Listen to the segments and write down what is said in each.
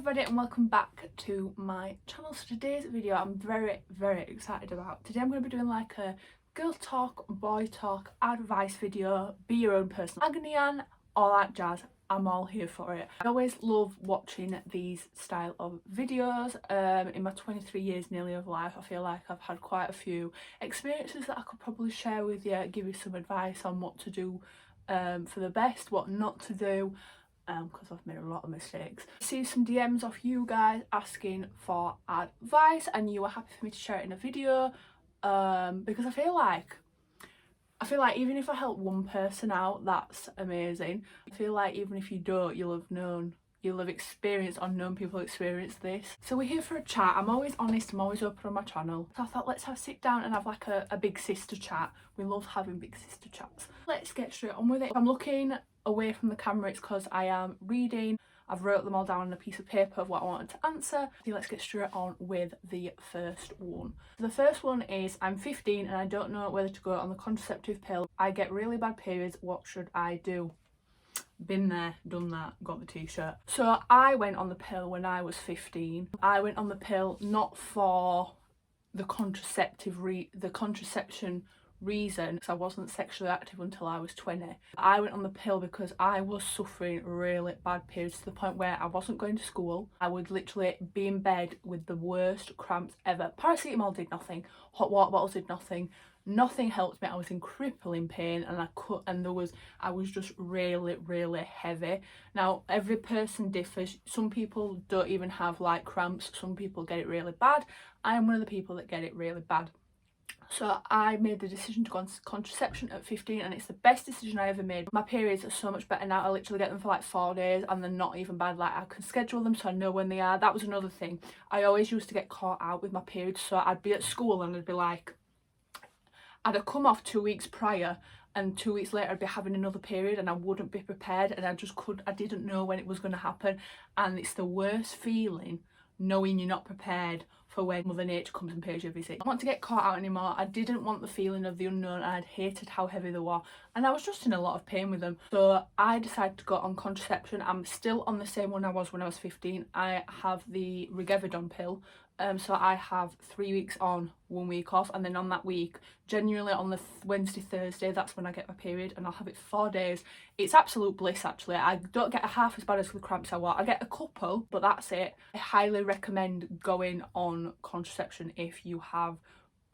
everybody and welcome back to my channel. So today's video I'm very excited about. Today I'm going to be doing like a girl talk, boy talk, advice video, be your own personal agony aunt, all that jazz. I'm all here for it. I always love watching these style of videos. In my 23 years nearly of life, I feel like I've had quite a few experiences that I could probably share with you, give you some advice on what to do for the best, what not to do, because I've made a lot of mistakes. I see some DMs off you guys asking for advice and you were happy for me to share it in a video, because I feel like even if I help one person out, that's amazing. I feel like even if you don't, you'll have experienced or known people experience this. So we're here for a chat. I'm always honest, I'm always open on my channel. So I thought let's sit down and have like a big sister chat. We love having big sister chats. Let's get straight on with it. If I'm looking away from the camera, it's because I am reading. I've wrote them all down on a piece of paper of what I wanted to answer. So let's get straight on with the first one. The first one is, I'm 15 and I don't know whether to go on the contraceptive pill. I get really bad periods, what should I do? Been there, done that, got the t-shirt. So I went on the pill when I was 15. I went on the pill not for the contraception reason, because I wasn't sexually active until I was 20. I went on the pill because I was suffering really bad periods to the point where I wasn't going to school. I would literally be in bed with the worst cramps ever. Paracetamol did nothing, hot water bottles did nothing, nothing helped me. I was in crippling pain and I was just really heavy. Now every person differs. Some people don't even have like cramps, some people get it really bad. I'm one of the people that get it really bad. So I made the decision to go on contraception at 15 and it's the best decision I ever made. My periods are so much better now. I literally get them for like 4 days and they're not even bad. Like I can schedule them so I know when they are. That was another thing. I always used to get caught out with my periods. So I'd be at school and I'd be like, I'd have come off 2 weeks prior and 2 weeks later I'd be having another period and I wouldn't be prepared and I didn't know when it was going to happen. And it's the worst feeling knowing you're not prepared for when Mother Nature comes and pays you a visit. I don't want to get caught out anymore. I didn't want the feeling of the unknown and I'd hated how heavy they were and I was just in a lot of pain with them. So I decided to go on contraception. I'm still on the same one I was when I was 15. I have the Rigevidon pill. So I have 3 weeks on, 1 week off, and then on that week, generally on the Wednesday, Thursday, that's when I get my period and I'll have it 4 days. It's absolute bliss actually. I don't get a half as bad as the cramps I want. I get a couple, but that's it. I highly recommend going on contraception if you have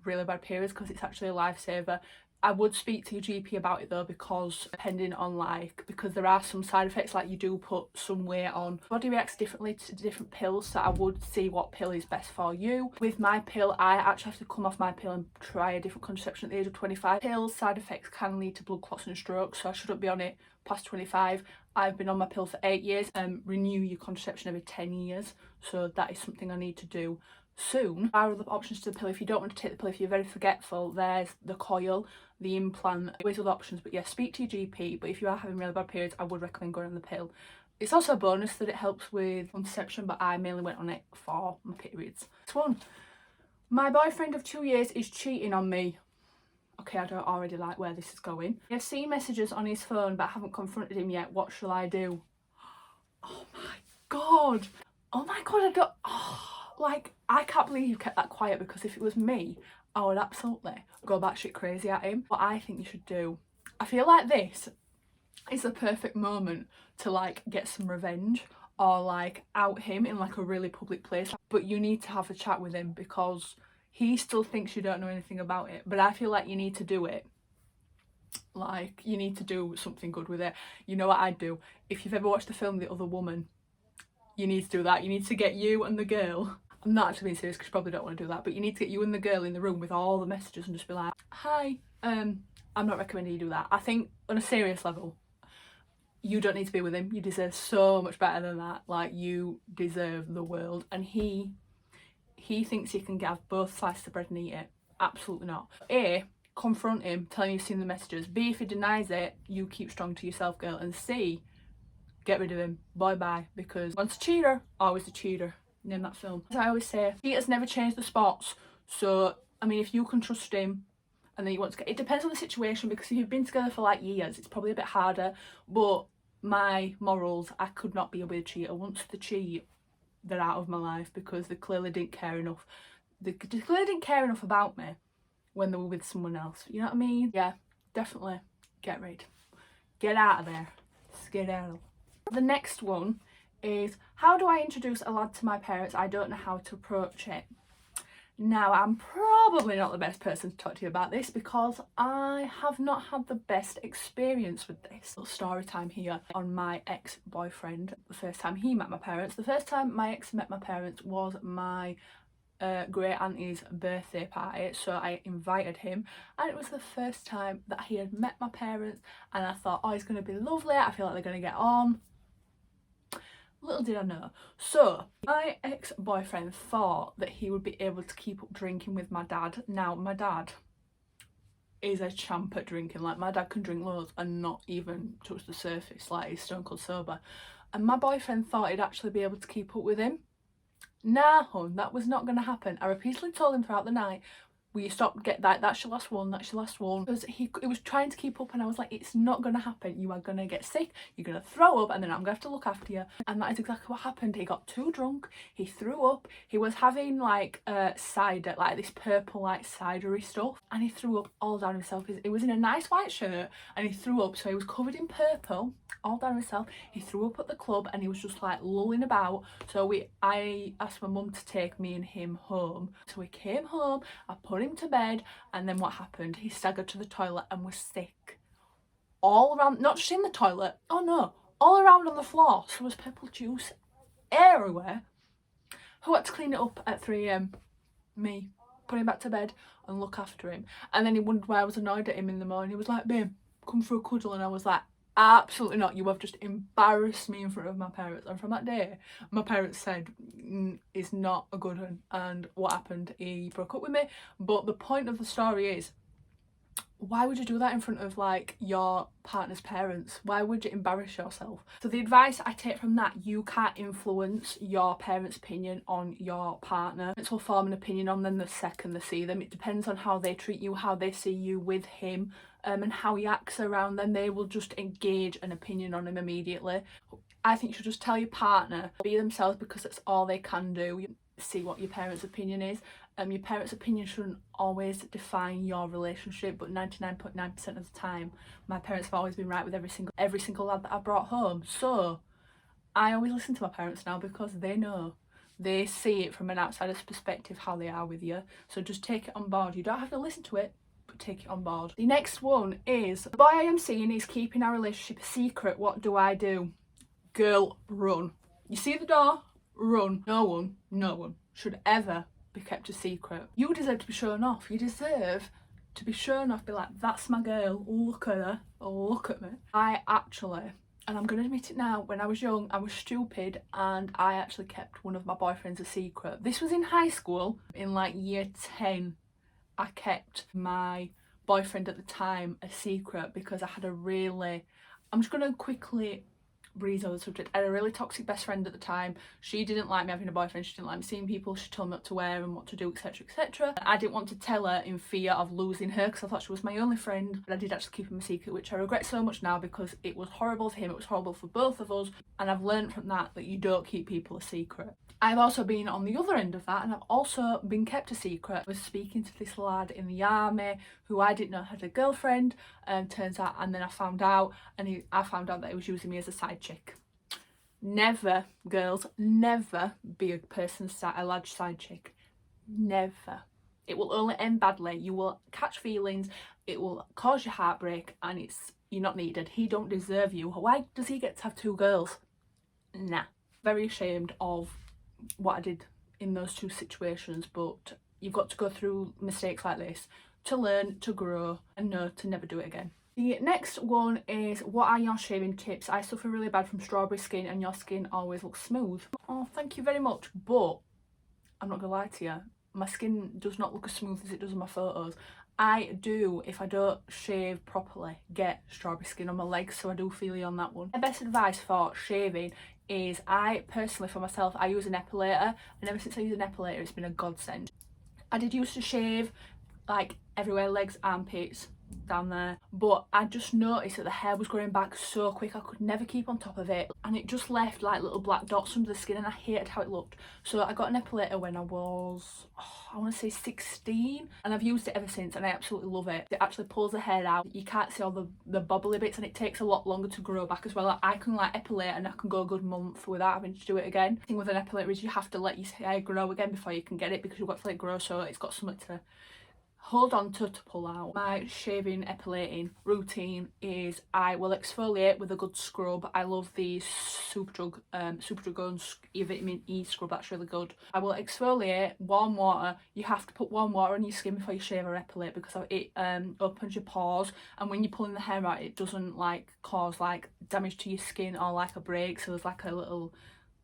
really bad periods because it's actually a lifesaver. I would speak to your GP about it though, because depending on because there are some side effects, like you do put some weight on. Body reacts differently to different pills, so I would see what pill is best for you. With my pill, I actually have to come off my pill and try a different contraception at the age of 25. Pills side effects can lead to blood clots and strokes, so I shouldn't be on it past 25. I've been on my pill for 8 years. Renew your contraception every 10 years, so that is something I need to do soon. There are other options to the pill. If you don't want to take the pill, if you're very forgetful, there's the coil, the implant, always other options. But yeah, speak to your GP. But if you are having really bad periods, I would recommend going on the pill. It's also a bonus that it helps with contraception, but I mainly went on it for my periods. Next one. My boyfriend of 2 years is cheating on me. Okay, I don't already like where this is going. I've seen messages on his phone but I haven't confronted him yet. What shall I do? Oh my god. Oh my god, I don't... Oh. Like, I can't believe you kept that quiet, because if it was me, I would absolutely go batshit crazy at him. What I think you should do, I feel like this is the perfect moment to like get some revenge or like out him in like a really public place. But you need to have a chat with him because he still thinks you don't know anything about it. But I feel like you need to do it. Like, you need to do something good with it. You know what I'd do? If you've ever watched the film The Other Woman, you need to do that. You need to get you and the girl... I'm not actually being serious because you probably don't want to do that, but you need to get you and the girl in the room with all the messages and just be like, hi, I'm not recommending you do that. I think on a serious level, you don't need to be with him. You deserve so much better than that. Like, you deserve the world. And he thinks he can have both slices of bread and eat it. Absolutely not. A, confront him, tell him you've seen the messages. B, if he denies it, you keep strong to yourself, girl. And C, get rid of him. Bye-bye. Because once a cheater, always a cheater. Name that film. As I always say, cheaters never change the spots. So I mean, if you can trust him and then you want to get, it depends on the situation, because if you've been together for like years, it's probably a bit harder. But my morals, I could not be with a cheater. Once they cheat, they're out of my life because they clearly didn't care enough. They clearly didn't care enough about me when they were with someone else. You know what I mean? Yeah, definitely get rid. Get out of there. Skedaddle. The next one is, how do I introduce a lad to my parents? I don't know how to approach it. Now, I'm probably not the best person to talk to you about this because I have not had the best experience with this. Little story time here on my ex-boyfriend. The first time he met my parents. The first time my ex met my parents was my great auntie's birthday party, so I invited him, and it was the first time that he had met my parents, and I thought, oh, he's going to be lovely, I feel like they're going to get on. Little did I know. So my ex-boyfriend thought that he would be able to keep up drinking with my dad. Now, my dad is a champ at drinking. Like, my dad can drink loads and not even touch the surface. Like, he's stone cold sober. And my boyfriend thought he'd actually be able to keep up with him. Nah, hun, that was not going to happen. I repeatedly told him throughout the night, will you stop, get that, that's your last one, that's your last one. Because he was trying to keep up, and I was like, it's not going to happen. You are going to get sick, you're going to throw up, and then I'm going to have to look after you. And that is exactly what happened. He got too drunk, he threw up, he was having like cider, like this purple like cidery stuff, and he threw up all down himself. It was in a nice white shirt, and he threw up, so he was covered in purple all down himself. He threw up at the club, and he was just like lulling about. So I asked my mum to take me and him home. So we came home, I put him to bed, and then what happened? He staggered to the toilet and was sick all around, not just in the toilet, oh no, all around on the floor. So there was purple juice everywhere. Who had to clean it up at 3 AM? Me. Put him back to bed and look after him. And then he wondered why I was annoyed at him in the morning. He was like, babe, come for a cuddle. And I was like, absolutely not, you have just embarrassed me in front of my parents. And from that day, my parents said, it's not a good one. And what happened? He broke up with me. But the point of the story is, why would you do that in front of like your partner's parents? Why would you embarrass yourself? So the advice I take from that, you can't influence your parents' opinion on your partner. It will form an opinion on them the second they see them. It depends on how they treat you, how they see you with him, and how he acts around them. They will just engage an opinion on him immediately. I think you should just tell your partner, be themselves, because that's all they can do. See what your parents' opinion is. Your parents' opinion shouldn't always define your relationship, but 99.9% of the time, my parents have always been right with every single lad that I brought home. So I always listen to my parents now because they know. They see it from an outsider's perspective how they are with you. So just take it on board. You don't have to listen to it, but take it on board. The next one is, the boy I am seeing is keeping our relationship a secret. What do I do? Girl, run. You see the door? Run. No one should ever be kept a secret. You deserve to be shown off. You deserve to be shown off. Be like, that's my girl, look at her, look at me. I actually, and I'm going to admit it now, when I was young I was stupid and I actually kept one of my boyfriends a secret. This was in high school, in like year 10. I kept my boyfriend at the time a secret because I had a really, I'm just going to quickly breeze over the subject. I had a really toxic best friend at the time. She didn't like me having a boyfriend, she didn't like me seeing people, she told me what to wear and what to do, etc, etc. I didn't want to tell her in fear of losing her because I thought she was my only friend, but I did actually keep him a secret, which I regret so much now because it was horrible for him, it was horrible for both of us, and I've learned from that you don't keep people a secret. I've also been on the other end of that, and I've also been kept a secret. I was speaking to this lad in the army who I didn't know had a girlfriend, turns out, and then I found out, and I found out that he was using me as a side chick. Never, girls, never be a lad's side chick. Never. It will only end badly. You will catch feelings, it will cause you heartbreak, and you're not needed. He don't deserve you. Why does he get to have 2 girls? Nah. Very ashamed of what I did in those 2 situations, but you've got to go through mistakes like this to learn, to grow, and know to never do it again. The next one is, what are your shaving tips? I suffer really bad from strawberry skin and your skin always looks smooth. Oh, thank you very much, but I'm not gonna lie to you, my skin does not look as smooth as it does in my photos. I do, if I don't shave properly, get strawberry skin on my legs, so I do feel you on that one. My best advice for shaving is, I personally, for myself, I use an epilator, and ever since I use an epilator it's been a godsend. I did used to shave like everywhere, legs, armpits, down there, but I just noticed that the hair was growing back so quick. I could never keep on top of it, and it just left like little black dots under the skin, and I hated how it looked. So I got an epilator when I was, I want to say 16, and I've used it ever since, and I absolutely love it. It actually pulls the hair out. You can't see all the bobbly bits, and it takes a lot longer to grow back as well. Like, I can like epilate and I can go a good month without having to do it again. The thing with an epilator is you have to let your hair grow again before you can get it, because you've got to let it grow so it's got something to hold on to pull out. My shaving epilating routine is I will exfoliate with a good scrub. I love the Superdrug vitamin E scrub, that's really good. I will exfoliate, warm water. You have to put warm water on your skin before you shave or epilate, because it opens your pores, and when you're pulling the hair out it doesn't like cause like damage to your skin or like a break, so there's like a little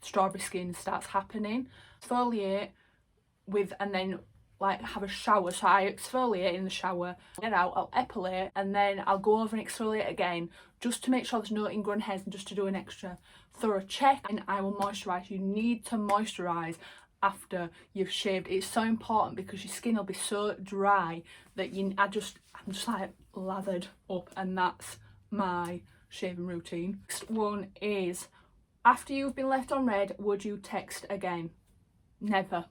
strawberry skin starts happening. Exfoliate with, and then like have a shower. So I exfoliate in the shower, get out, I'll epilate, and then I'll go over and exfoliate again just to make sure there's no ingrown hairs and just to do an extra thorough check. And I will moisturise. You need to moisturise after you've shaved. It's so important because your skin will be so dry that I'm just like lathered up, and that's my shaving routine. Next one is, after you've been left on red, would you text again? Never.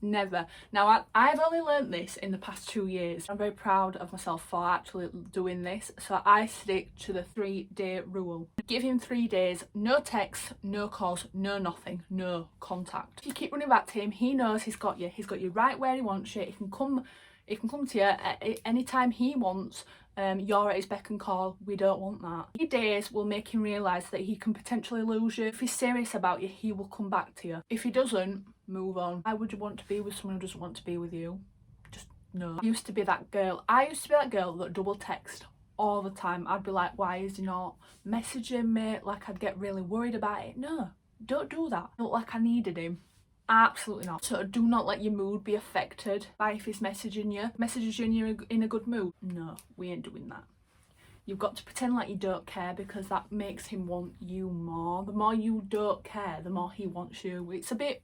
Never. Now I've only learnt this in the past 2 years. I'm very proud of myself for actually doing this. So I stick to the 3-day rule. Give him 3 days, no texts, no calls, no nothing, no contact. If you keep running back to him, he knows he's got you. He's got you right where he wants you. He can come to you at any time he wants. You're at his beck and call. We don't want that. 3 days will make him realise that he can potentially lose you. If he's serious about you, he will come back to you. If he doesn't, move on. Why would you want to be with someone who doesn't want to be with you? Just no. I used to be that girl. That double text all the time. I'd be like, why is he not messaging me? Like, I'd get really worried about it. No, don't do that. Not like I needed him. Absolutely not. So do not let your mood be affected by if he's messages you and you're in a good mood. No, we ain't doing that. You've got to pretend like you don't care, because that makes him want you more. The more you don't care, the more he wants you. It's a bit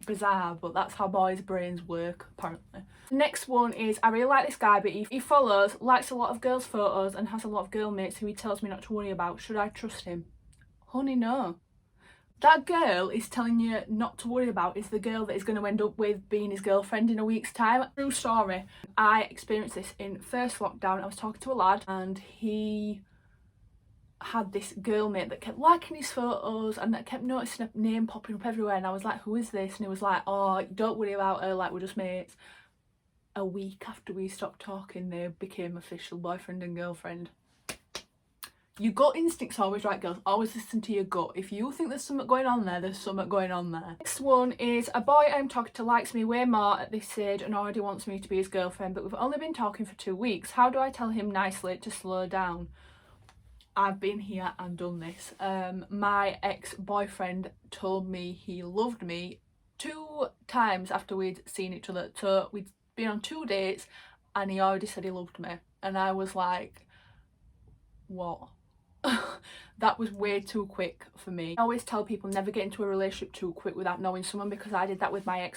bizarre, but that's how boys' brains work, apparently. The next one is, I really like this guy, but he likes a lot of girls' photos and has a lot of girl mates who he tells me not to worry about. Should I trust him? Honey, no. That girl is telling you not to worry about is the girl that is going to end up with being his girlfriend in a week's time. True story. I experienced this in first lockdown. I was talking to a lad and he had this girl mate that kept liking his photos and that kept noticing a name popping up everywhere, and I was like, who is this? And he was like, oh, don't worry about her, like, we're just mates. A week after we stopped talking, they became official boyfriend and girlfriend. Your gut instinct's always right, girls. Always listen to your gut. If you think there's something going on there, there's something going on there. Next one is, a boy I'm talking to likes me way more at this age and already wants me to be his girlfriend, but we've only been talking for 2 weeks. How do I tell him nicely to slow down? I've been here and done this. My ex-boyfriend told me he loved me 2 times after we'd seen each other. So we'd been on 2 dates and he already said he loved me. And I was like, what? That was way too quick for me. I always tell people never get into a relationship too quick without knowing someone, because I did that with my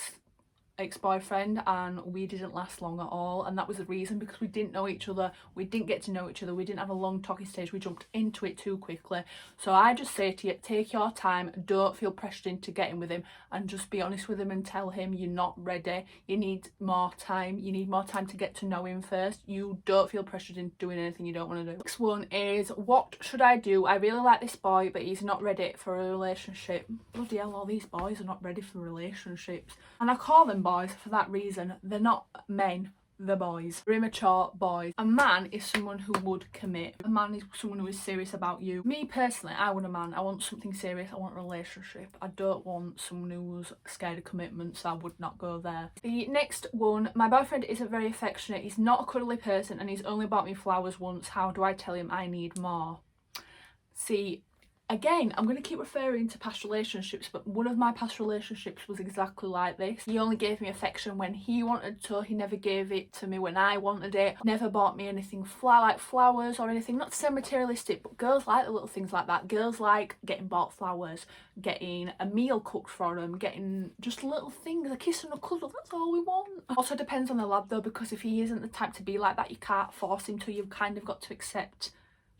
ex-boyfriend and we didn't last long at all, and that was the reason, because we didn't know each other, we didn't get to know each other, we didn't have a long talking stage, we jumped into it too quickly. So I just say to you, take your time, don't feel pressured into getting with him, and just be honest with him and tell him you're not ready, you need more time to get to know him first. You don't feel pressured into doing anything you don't want to do. Next one is, what should I do? I really like this boy but he's not ready for a relationship. Bloody hell, all these boys are not ready for relationships, and I call them boys for that reason. They're not men, they're boys. They're immature boys. A man is someone who would commit. A man is someone who is serious about you. Me personally, I want a man. I want something serious. I want a relationship. I don't want someone who's scared of commitment, so I would not go there. The next one, my boyfriend isn't very affectionate. He's not a cuddly person and he's only bought me flowers once. How do I tell him I need more? See, Again, I'm going to keep referring to past relationships, but one of my past relationships was exactly like this. He only gave me affection when he wanted to. He never gave it to me when I wanted it. Never bought me anything like flowers or anything. Not to say materialistic, but girls like the little things like that. Girls like getting bought flowers, getting a meal cooked for them, getting just little things, a kiss and a cuddle. That's all we want. Also depends on the lad though, because if he isn't the type to be like that, you can't force him to. You've kind of got to accept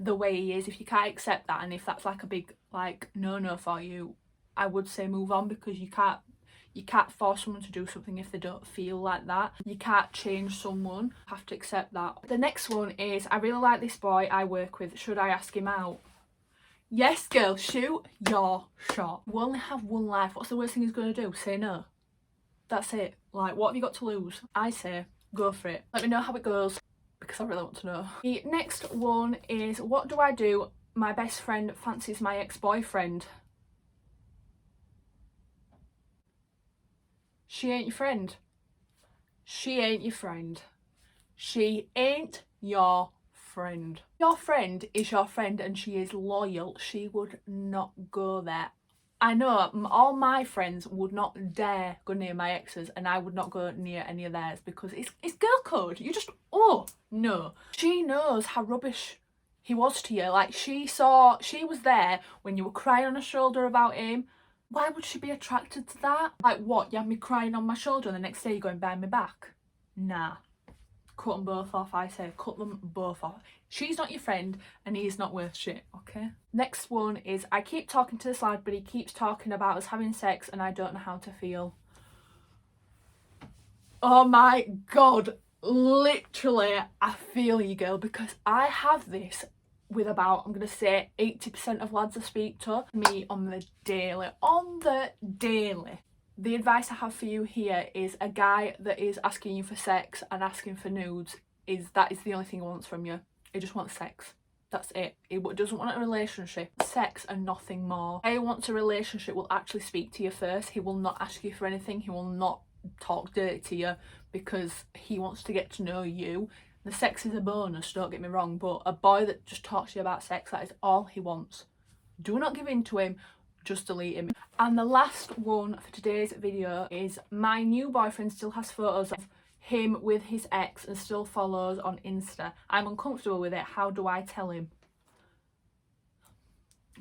the way he is. If you can't accept that, and if that's like a big like no for you, I would say move on, because you can't force someone to do something if they don't feel like that. You can't change someone. You have to accept that. The next one is, I really like this boy I work with, should I ask him out? Yes girl, shoot your shot. We only have one life. What's the worst thing he's going to do? Say no. That's it. Like, what have you got to lose? I say go for it. Let me know how it goes, because I really want to know. The next one is, what do I do? My best friend fancies my ex-boyfriend. She ain't your friend. She ain't your friend. She ain't your friend. Your friend is your friend and she is loyal. She would not go there. I know all my friends would not dare go near my exes, and I would not go near any of theirs, because it's girl code. You just, oh no. She knows how rubbish he was to you. Like, she was there when you were crying on her shoulder about him. Why would she be attracted to that? Like, what, you had me crying on my shoulder and the next day you're going behind my back? Nah. Cut them both off, I say. Cut them both off. She's not your friend and he's not worth shit, okay? Next one is, I keep talking to this lad, but he keeps talking about us having sex and I don't know how to feel. Oh my God. Literally, I feel you, girl, because I have this with about, I'm going to say 80% of lads I speak to me on the daily. The advice I have for you here is, a guy that is asking you for sex and asking for nudes, that is the only thing he wants from you. He just wants sex. That's it. He doesn't want a relationship. Sex and nothing more. He wants a relationship, will actually speak to you first. He will not ask you for anything. He will not talk dirty to you, because he wants to get to know you. The sex is a bonus, don't get me wrong, but a boy that just talks to you about sex, that is all he wants. Do not give in to him, just delete him. And the last one for today's video is, my new boyfriend still has photos of him with his ex and still follows on Insta. I'm uncomfortable with it. How do I tell him?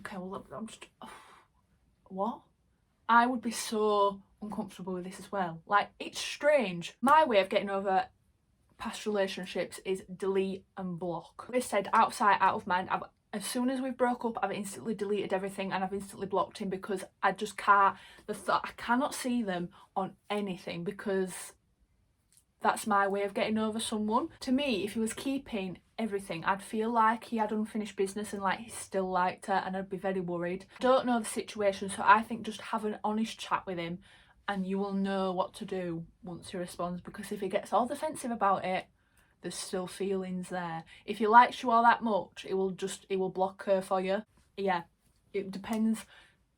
Okay, well, I'm just... What? I would be so uncomfortable with this as well. Like, it's strange. My way of getting over past relationships is delete and block. I said, out of sight, out of mind. As soon as we broke up, I've instantly deleted everything and I've instantly blocked him, because I just can't, I cannot see them on anything, because that's my way of getting over someone. To me, if he was keeping everything, I'd feel like he had unfinished business and like he still liked her, and I'd be very worried. I don't know the situation, so I think just have an honest chat with him and you will know what to do once he responds, because if he gets all defensive about it, there's still feelings there. If he likes you all that much, it will block her for you. Yeah, it depends.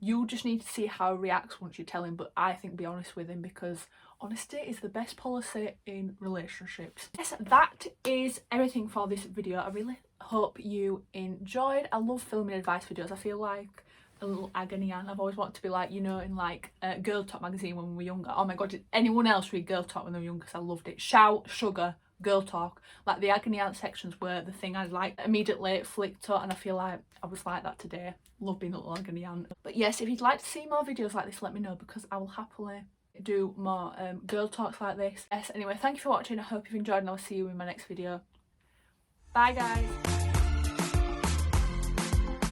You just need to see how he reacts once you tell him, but I think be honest with him, because honesty is the best policy in relationships. Yes, that is everything for this video. I really hope you enjoyed. I love filming advice videos. I feel like a little agony aunt. I've always wanted to be like, you know, in like Girl Talk magazine when we were younger. Oh my God, did anyone else read Girl Talk when they were younger? Because I loved it. Shout, Sugar, Girl Talk, like the agony aunt sections were the thing I like immediately flicked to, and I feel like I was like that today. Love being a little agony aunt. But yes, if you'd like to see more videos like this, let me know, because I will happily do more girl talks like this. Yes, anyway, thank you for watching. I hope you've enjoyed, and I'll see you in my next video. Bye guys.